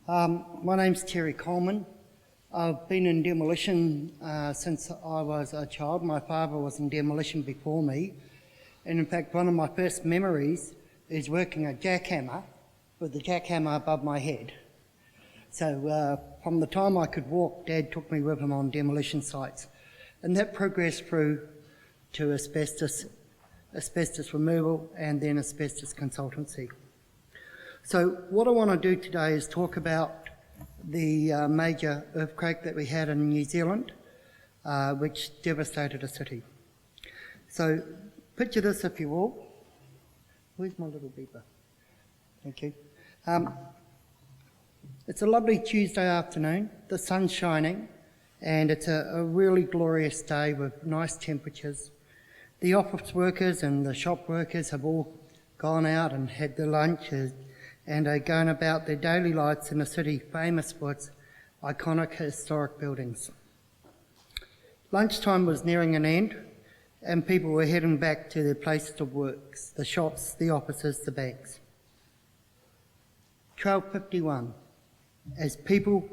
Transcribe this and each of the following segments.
My name's Terry Coleman. I've been in demolition since I was a child. My father was in demolition before me. And in fact, one of my first memories is working a jackhammer with the jackhammer above my head. So from the time I could walk, Dad took me with him on demolition sites. And that progressed through to asbestos removal, and then asbestos consultancy. So what I want to do today is talk about the major earthquake that we had in New Zealand, which devastated a city. So picture this, if you will. Where's my little beeper? Thank you. It's a lovely Tuesday afternoon, the sun's shining, and it's a really glorious day with nice temperatures. The office workers and the shop workers have all gone out and had their lunches and are going about their daily lives in a city famous for its iconic historic buildings. Lunchtime was nearing an end and people were heading back to their places of work, the shops, the offices, the banks. 12:51, as people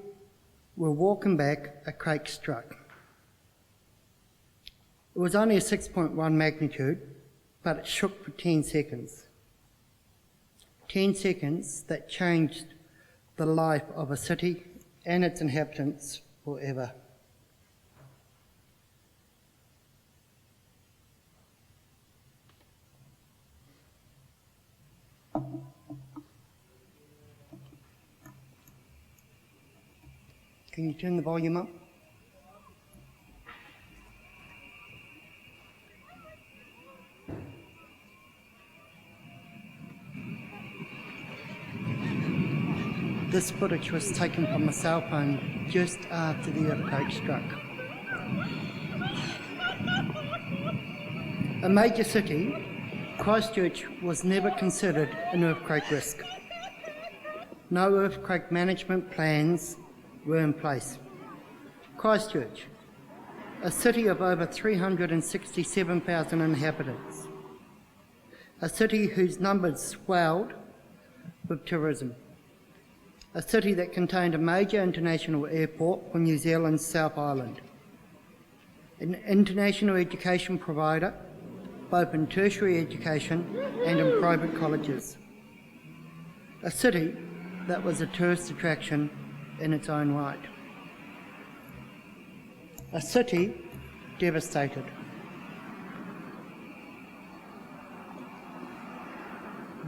were walking back, a quake struck. It was only a 6.1 magnitude, but it shook for 10 seconds. 10 seconds that changed the life of a city and its inhabitants forever. Can you turn the volume up? This footage was taken from a cell phone just after the earthquake struck. A major city, Christchurch was never considered an earthquake risk. No earthquake management plans were in place. Christchurch, a city of over 367,000 inhabitants, a city whose numbers swelled with tourism. A city that contained a major international airport for New Zealand's South Island, an international education provider, both in tertiary education and in private colleges. A city that was a tourist attraction in its own right. A city devastated.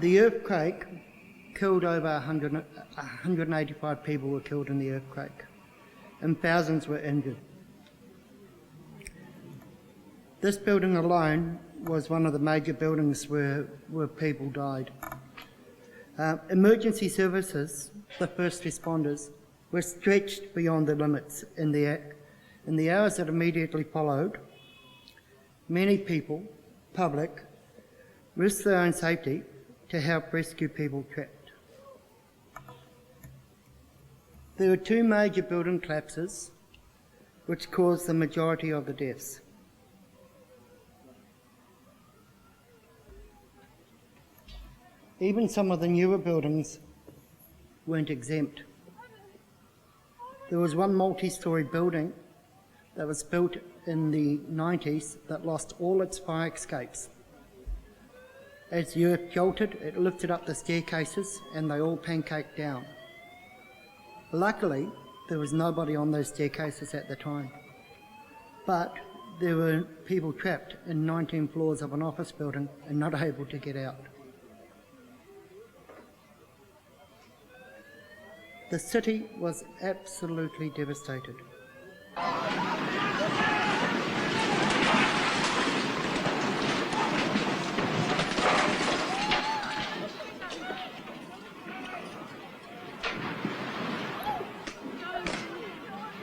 The earthquake killed over 185 people were killed in the earthquake, and thousands were injured. This building alone was one of the major buildings where people died. Emergency services, the first responders, were stretched beyond their limits in the hours that immediately followed. Many people, public, risked their own safety to help rescue people trapped. There were two major building collapses which caused the majority of the deaths. Even some of the newer buildings weren't exempt. There was one multi-storey building that was built in the 90s that lost all its fire escapes. As the earth jolted, it lifted up the staircases and they all pancaked down. Luckily, there was nobody on those staircases at the time, but there were people trapped in 19 floors of an office building and not able to get out. The city was absolutely devastated.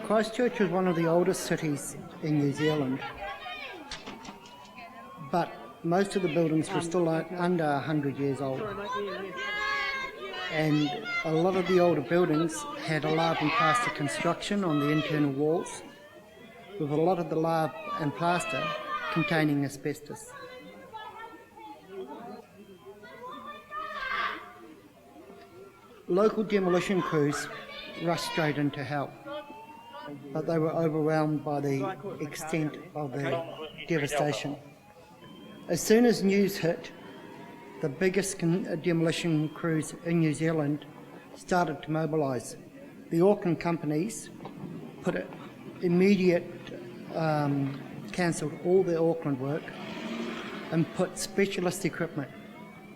Christchurch was one of the oldest cities in New Zealand, but most of the buildings were still under 100 years old. And a lot of the older buildings had a lath and plaster construction on the internal walls, with a lot of the lath and plaster containing asbestos. Local demolition crews rushed straight in to help. But they were overwhelmed by the extent of the devastation. As soon as news hit, the biggest demolition crews in New Zealand started to mobilise. The Auckland companies put immediate, cancelled all their Auckland work and put specialist equipment,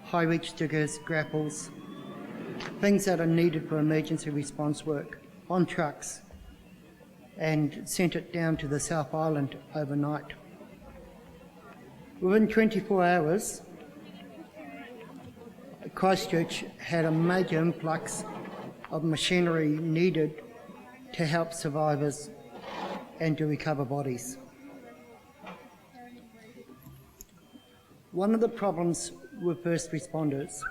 high reach diggers, grapples, things that are needed for emergency response work, on trucks, and sent it down to the South Island overnight. Within 24 hours, Christchurch had a major influx of machinery needed to help survivors and to recover bodies. One of the problems with first responders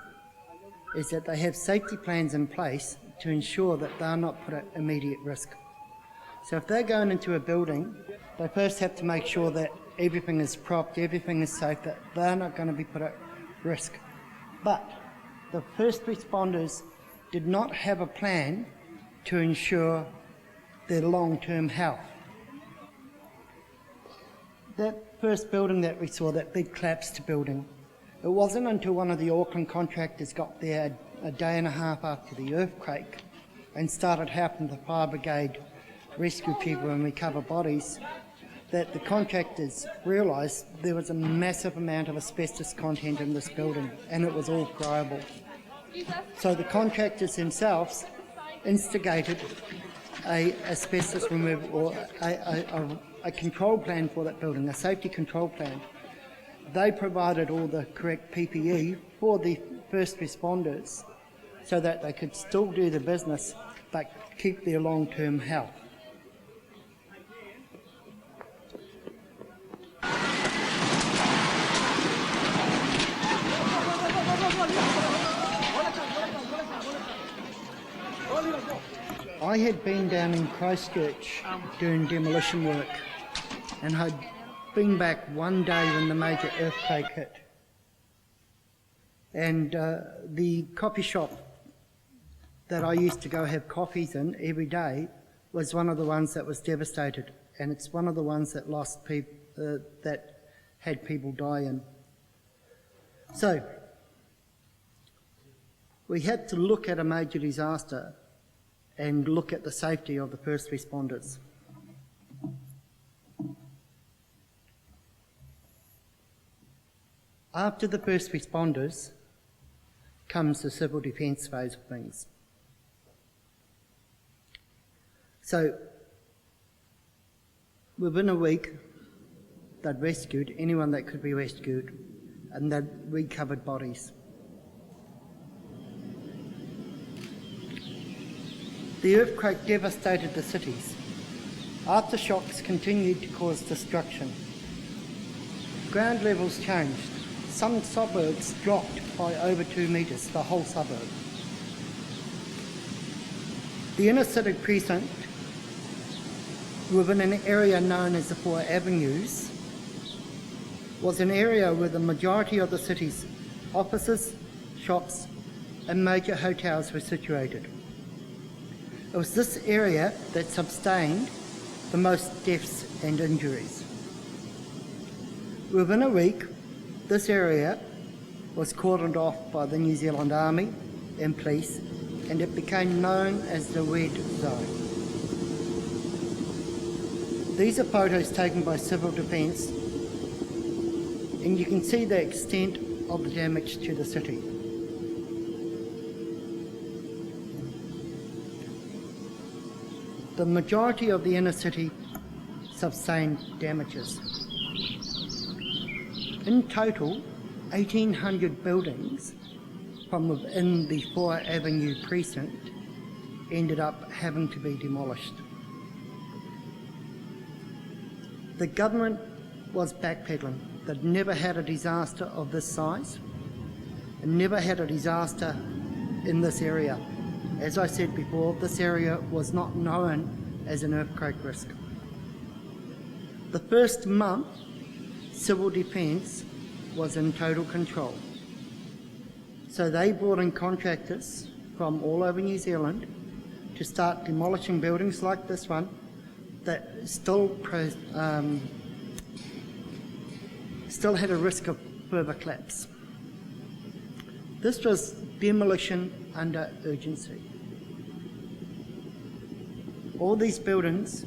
is that they have safety plans in place to ensure that they're not put at immediate risk. So if they're going into a building, they first have to make sure that everything is propped, everything is safe, that they're not going to be put at risk. But the first responders did not have a plan to ensure their long-term health. That first building that we saw, that big collapsed building, it wasn't until one of the Auckland contractors got there a day and a half after the earthquake and started helping the fire brigade rescue people and recover bodies that the contractors realised there was a massive amount of asbestos content in this building and it was all friable. So the contractors themselves instigated a asbestos removal, or a control plan for that building, a safety control plan. They provided all the correct PPE for the first responders so that they could still do the business but keep their long-term health. I had been down in Christchurch doing demolition work, and I'd been back one day when the major earthquake hit. And the coffee shop that I used to go have coffees in every day was one of the ones that was devastated, and it's one of the ones that lost people, that had people die in. So we had to look at a major disaster and look at the safety of the first responders. After the first responders comes the civil defence phase of things. So within a week, they'd rescued anyone that could be rescued, and they'd recovered bodies. The earthquake devastated the cities. Aftershocks continued to cause destruction. Ground levels changed. Some suburbs dropped by over 2 metres, the whole suburb. The inner city precinct, within an area known as the Four Avenues, was an area where the majority of the city's offices, shops and major hotels were situated. It was this area that sustained the most deaths and injuries. Within a week, this area was cordoned off by the New Zealand Army and police, and it became known as the Red Zone. These are photos taken by Civil Defence, and you can see the extent of the damage to the city. The majority of the inner city sustained damages. In total, 1,800 buildings from within the Four Avenue precinct ended up having to be demolished. The government was backpedalling. They'd never had a disaster of this size and never had a disaster in this area. As I said before, this area was not known as an earthquake risk. The first month, Civil Defence was in total control. So they brought in contractors from all over New Zealand to start demolishing buildings like this one that still had a risk of further collapse. This was demolition under urgency. All these buildings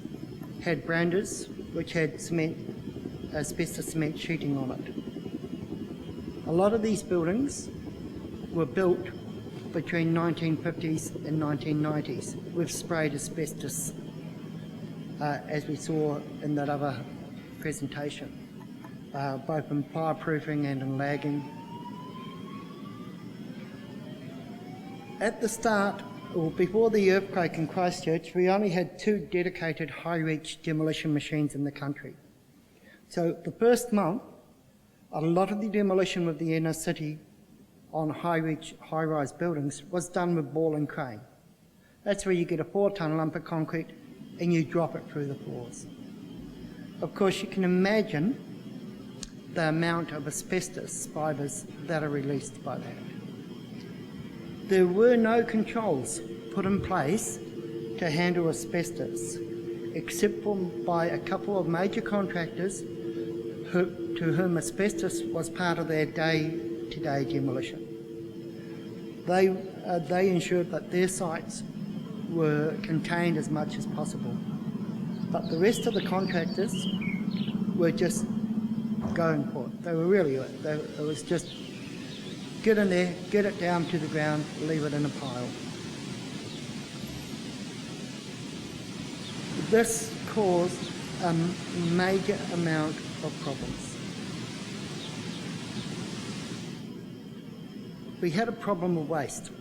had brandas which had asbestos cement sheeting on it. A lot of these buildings were built between 1950s and 1990s with sprayed asbestos, as we saw in that other presentation, both in fireproofing and in lagging. At the start, or before the earthquake in Christchurch, we only had 2 dedicated high-reach demolition machines in the country. So the first month, a lot of the demolition of the inner city on high-reach, high-rise buildings was done with ball and crane. That's where you get a 4-ton lump of concrete and you drop it through the floors. Of course, you can imagine the amount of asbestos fibres that are released by that. There were no controls put in place to handle asbestos, except for by a couple of major contractors to whom asbestos was part of their day-to-day demolition. They ensured that their sites were contained as much as possible, but the rest of the contractors were just going for it. They were really, it was just get in there, get it down to the ground, leave it in a pile. This caused a major amount of problems. We had a problem with waste.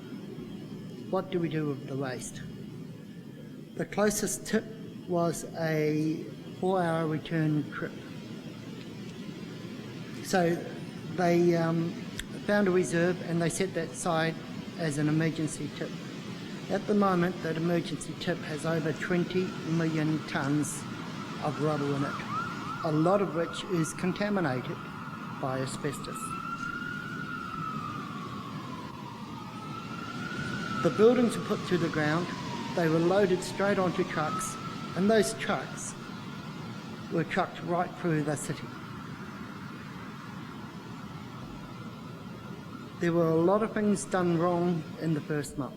What do we do with the waste? The closest tip was a 4-hour return trip. So they found a reserve and they set that aside as an emergency tip. At the moment, that emergency tip has over 20 million tonnes of rubble in it, a lot of which is contaminated by asbestos. The buildings were put to the ground, they were loaded straight onto trucks, and those trucks were trucked right through the city. There were a lot of things done wrong in the first month.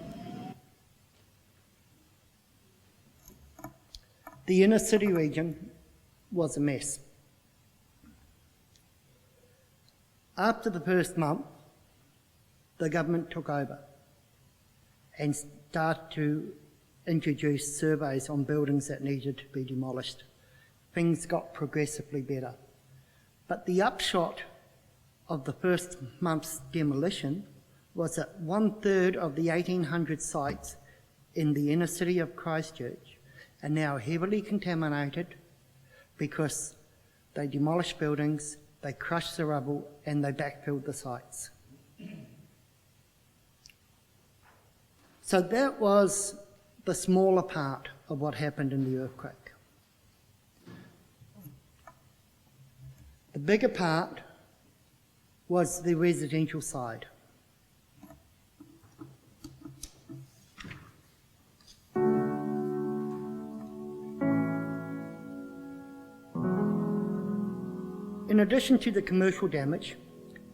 The inner city region was a mess. After the first month, the government took over and started to introduce surveys on buildings that needed to be demolished. Things got progressively better. But the upshot of the first month's demolition was that 1/3 of the 1,800 sites in the inner city of Christchurch are now heavily contaminated because they demolished buildings, they crushed the rubble, and they backfilled the sites. So that was the smaller part of what happened in the earthquake. The bigger part was the residential side. In addition to the commercial damage,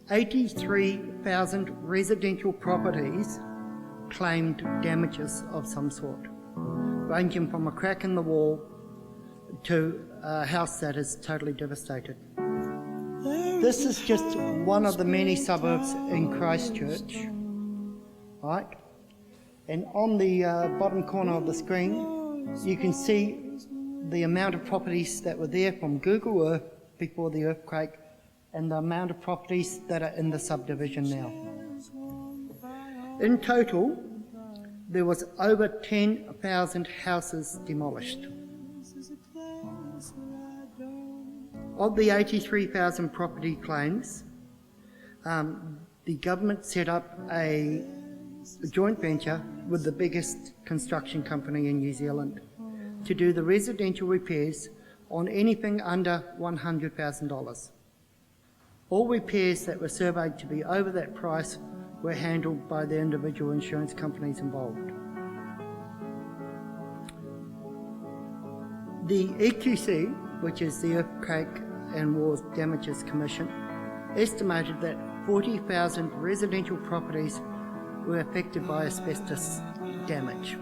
83,000 residential properties claimed damages of some sort, ranging from a crack in the wall to a house that is totally devastated. This is just one of the many suburbs in Christchurch, right? And on the bottom corner of the screen, you can see the amount of properties that were there from Google Earth before the earthquake and the amount of properties that are in the subdivision now. In total, there was over 10,000 houses demolished. Of the 83,000 property claims, the government set up a joint venture with the biggest construction company in New Zealand to do the residential repairs on anything under $100,000. All repairs that were surveyed to be over that price were handled by the individual insurance companies involved. The EQC, which is the Earthquake and War Damages Commission, estimated that 40,000 residential properties were affected by asbestos damage.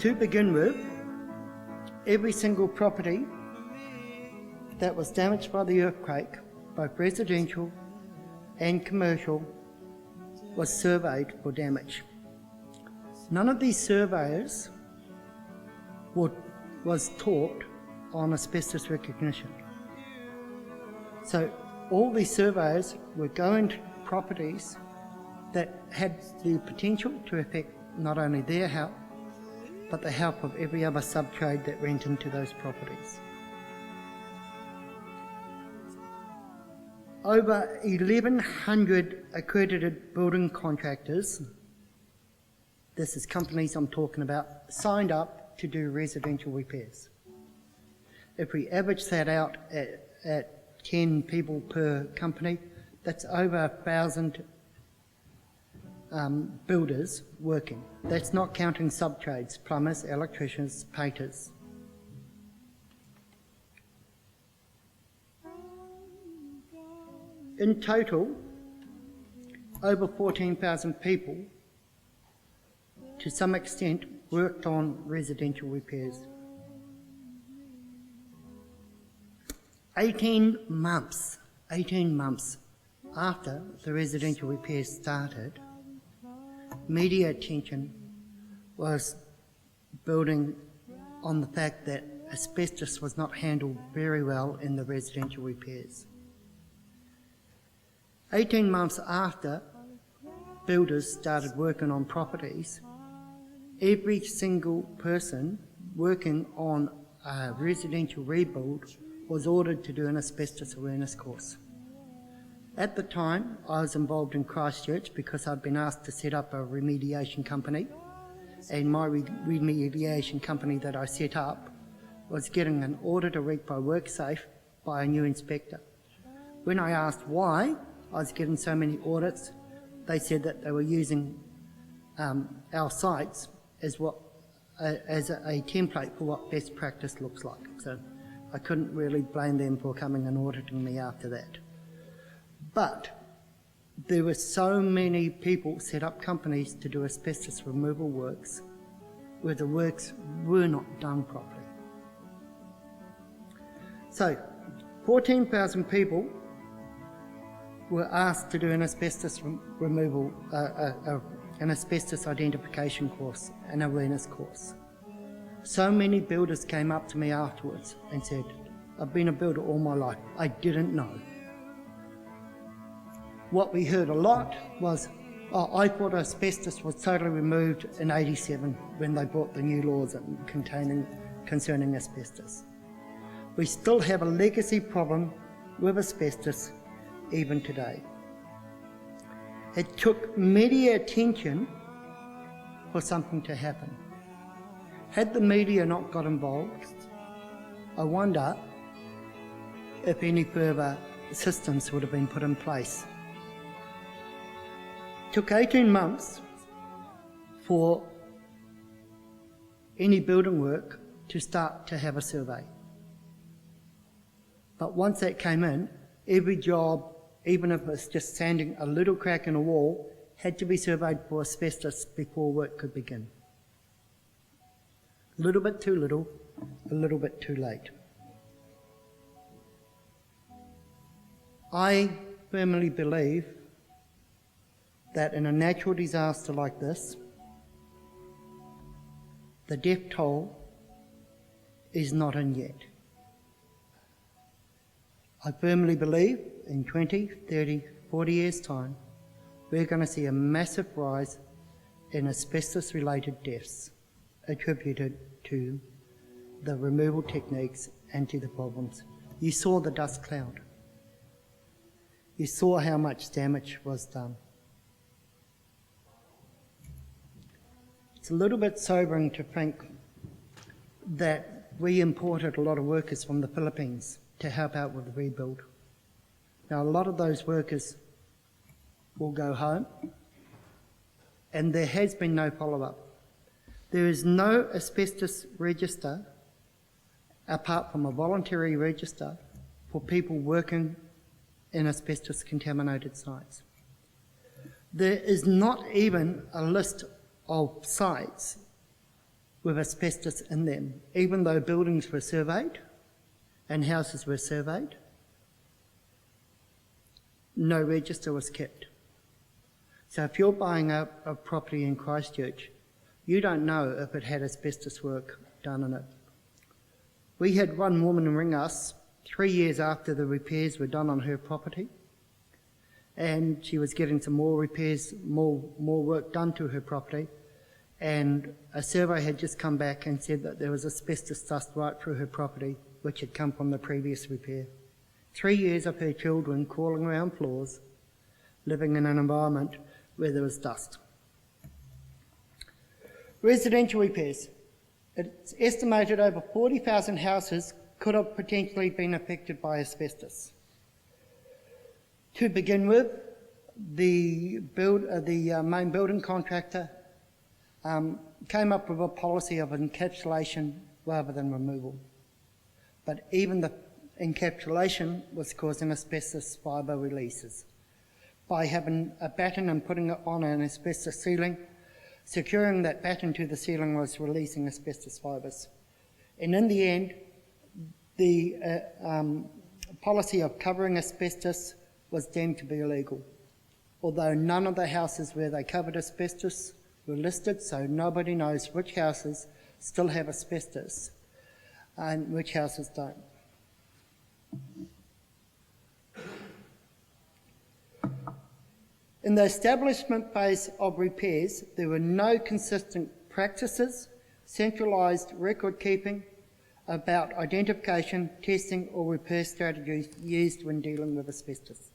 To begin with, every single property that was damaged by the earthquake, both residential and commercial, was surveyed for damage. None of these surveyors was taught on asbestos recognition. So all these surveyors were going to properties that had the potential to affect not only their health, but the health of every other sub-trade that went into those properties. Over 1,100 accredited building contractors, this is companies I'm talking about, signed up to do residential repairs. If we average that out at 10 people per company, that's over 1,000 builders working. That's not counting sub-trades, plumbers, electricians, painters. In total, over 14,000 people, to some extent, worked on residential repairs. 18 months after the residential repairs started, media attention was building on the fact that asbestos was not handled very well in the residential repairs. 18 months after builders started working on properties, every single person working on a residential rebuild was ordered to do an asbestos awareness course. At the time, I was involved in Christchurch because I'd been asked to set up a remediation company, and my remediation company that I set up was getting an audit a week by WorkSafe by a new inspector. When I asked why I was getting so many audits, they said that they were using our sites as a template for what best practice looks like. So I couldn't really blame them for coming and auditing me after that. But there were so many people set up companies to do asbestos removal works where the works were not done properly. So 14,000 people were asked to do an asbestos removal, an asbestos identification course, an awareness course. So many builders came up to me afterwards and said, I've been a builder all my life, I didn't know. What we heard a lot was, I thought asbestos was totally removed in '87 when they brought the new laws concerning asbestos. We still have a legacy problem with asbestos even today. It took media attention for something to happen. Had the media not got involved, I wonder if any further systems would have been put in place. It took 18 months for any building work to start to have a survey. But once that came in, every job, even if it's just sanding a little crack in a wall, had to be surveyed for asbestos before work could begin. A little bit too little, a little bit too late. I firmly believe that in a natural disaster like this, the death toll is not in yet. I firmly believe in 20, 30, 40 years' time, we're going to see a massive rise in asbestos-related deaths attributed to the removal techniques and to the problems. You saw the dust cloud. You saw how much damage was done. It's a little bit sobering to think that we imported a lot of workers from the Philippines to help out with the rebuild. Now, a lot of those workers will go home. and there has been no follow-up. There is no asbestos register apart from a voluntary register for people working in asbestos contaminated sites. There is not even a list of sites with asbestos in them, even though buildings were surveyed and houses were surveyed. No register was kept. So if you're buying a property in Christchurch, you don't know if it had asbestos work done in it. We had one woman ring us 3 years after the repairs were done on her property, and she was getting some more repairs, more work done to her property, and a survey had just come back and said that there was asbestos dust right through her property, which had come from the previous repair. 3 years of her children crawling around floors, living in an environment where there was dust. Residential repairs. It's estimated over 40,000 houses could have potentially been affected by asbestos. To begin with, the main building contractor came up with a policy of encapsulation rather than removal. But even the encapsulation was causing asbestos fibre releases. By having a batten and putting it on an asbestos ceiling, securing that batten to the ceiling was releasing asbestos fibres. And in the end, the policy of covering asbestos was deemed to be illegal, although none of the houses where they covered asbestos were listed, so nobody knows which houses still have asbestos and which houses don't. In the establishment phase of repairs, there were no consistent practices, centralised record keeping about identification, testing or repair strategies used when dealing with asbestos.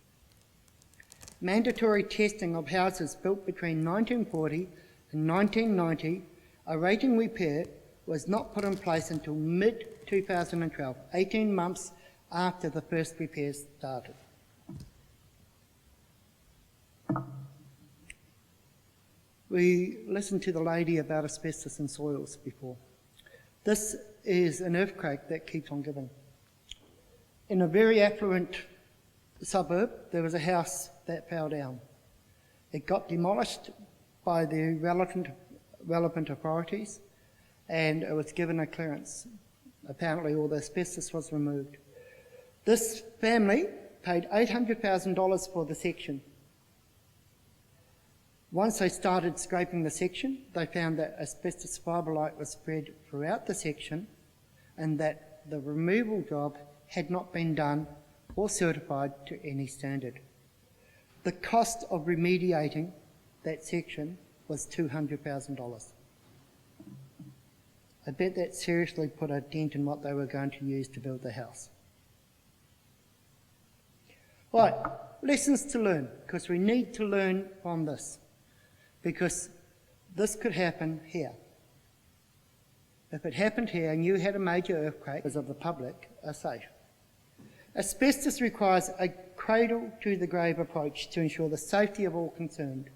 Mandatory testing of houses built between 1940 and 1990, awaiting repair, was not put in place until mid-2012, 18 months after the first repairs started. We listened to the lady about asbestos in soils before. This is an earthquake that keeps on giving. In a very affluent suburb, there was a house that fell down. It got demolished by the relevant authorities, and it was given a clearance. Apparently all the asbestos was removed. This family paid $800,000 for the section. Once they started scraping the section, they found that asbestos fibrillite was spread throughout the section and that the removal job had not been done or certified to any standard. The cost of remediating that section was $200,000. I bet that seriously put a dent in what they were going to use to build the house. Right, lessons to learn, because we need to learn from this, because this could happen here. If it happened here and you had a major earthquake, members of the public are safe. Asbestos requires a cradle-to-the-grave approach to ensure the safety of all concerned.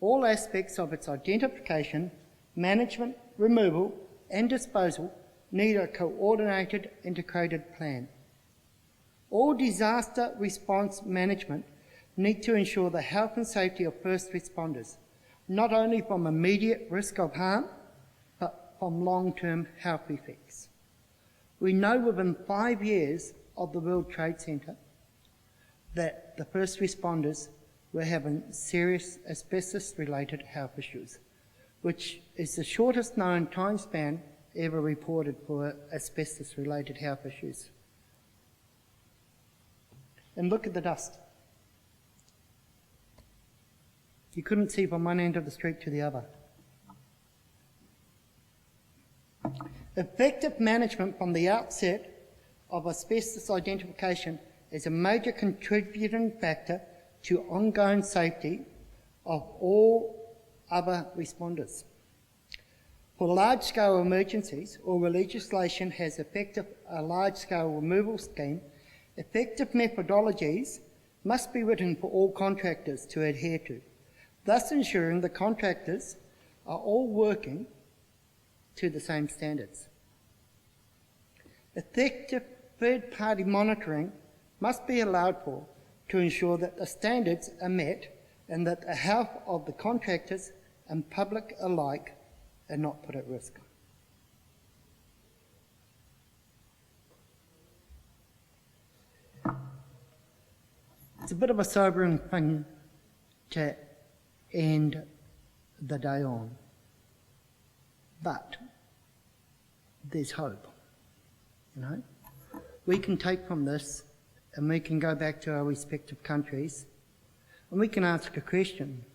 All aspects of its identification, management, removal and disposal need a coordinated, integrated plan. All disaster response management need to ensure the health and safety of first responders, not only from immediate risk of harm, but from long-term health effects. We know within 5 years of the World Trade Center that the first responders were having serious asbestos-related health issues, which is the shortest known time span ever reported for asbestos-related health issues. And look at the dust. You couldn't see from one end of the street to the other. Effective management from the outset of asbestos identification is a major contributing factor to ongoing safety of all other responders. For large-scale emergencies, or where legislation has effective a large-scale removal scheme, effective methodologies must be written for all contractors to adhere to. thus ensuring the contractors are all working to the same standards. Effective third-party monitoring must be allowed for to ensure that the standards are met and that the health of the contractors and public alike are not put at risk. It's a bit of a sobering thing to end the day on, but there's hope, you know. We can take from this and we can go back to our respective countries and we can ask a question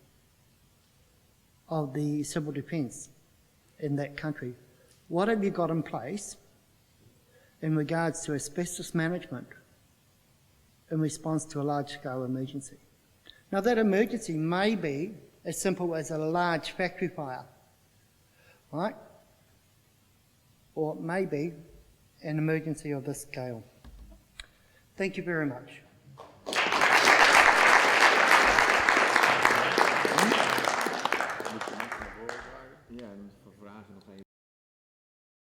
of the civil defence in that country. What have you got in place in regards to asbestos management in response to a large-scale emergency? Now, that emergency may be as simple as a large factory fire, right? Or it may be an emergency of this scale. Thank you very much.